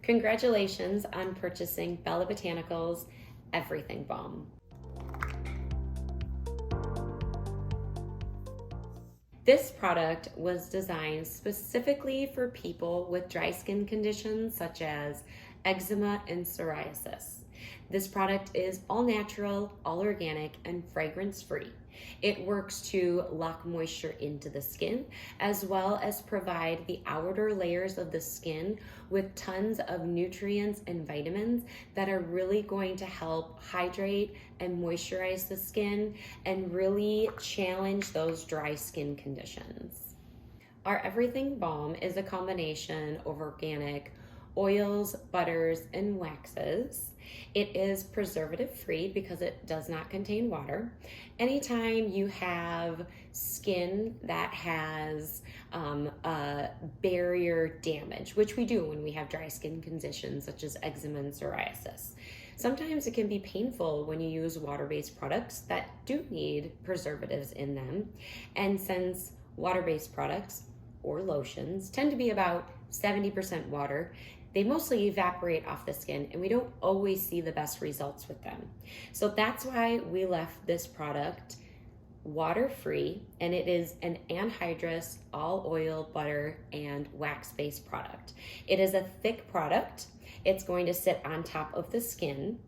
Congratulations on purchasing Bella Botanicals Everything Balm. This product was designed specifically for people with dry skin conditions such as eczema and psoriasis. This product is all natural, all organic, and fragrance free. It works to lock moisture into the skin, as well as provide the outer layers of the skin with tons of nutrients and vitamins that are really going to help hydrate and moisturize the skin and really challenge those dry skin conditions. Our Everything Balm is a combination of organic oils, butters, and waxes. It is preservative free because it does not contain water. Anytime you have skin that has barrier damage, which we do when we have dry skin conditions such as eczema and psoriasis, sometimes it can be painful when you use water-based products that do need preservatives in them. And since water-based products or lotions tend to be about 70% water, they mostly evaporate off the skin and we don't always see the best results with them. So that's why we left this product water-free, and it is an anhydrous, all oil, butter, and wax-based product. It is a thick product. It's going to sit on top of the skin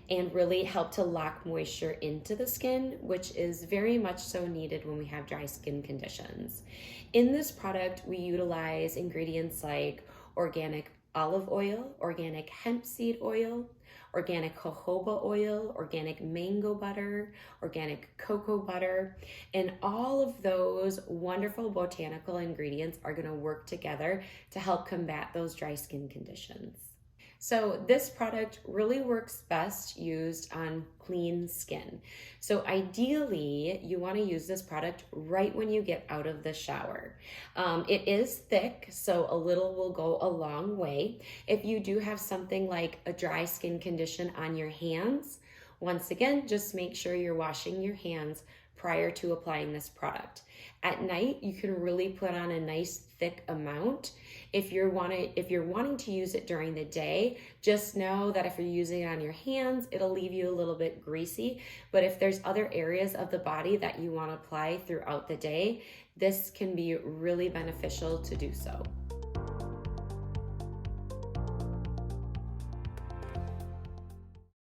and really help to lock moisture into the skin, which is very much so needed when we have dry skin conditions. In this product, we utilize ingredients like organic olive oil, organic hemp seed oil, organic jojoba oil, organic mango butter, organic cocoa butter, and all of those wonderful botanical ingredients are going to work together to help combat those dry skin conditions. So this product really works best used on clean skin. So ideally, you want to use this product right when you get out of the shower. It is thick, so a little will go a long way. If you do have something like a dry skin condition on your hands, once again, just make sure you're washing your hands prior to applying this product. At night, you can really put on a nice thick amount. If you're wanting to use it during the day, just know that if you're using it on your hands, it'll leave you a little bit greasy. But if there's other areas of the body that you want to apply throughout the day, this can be really beneficial to do so.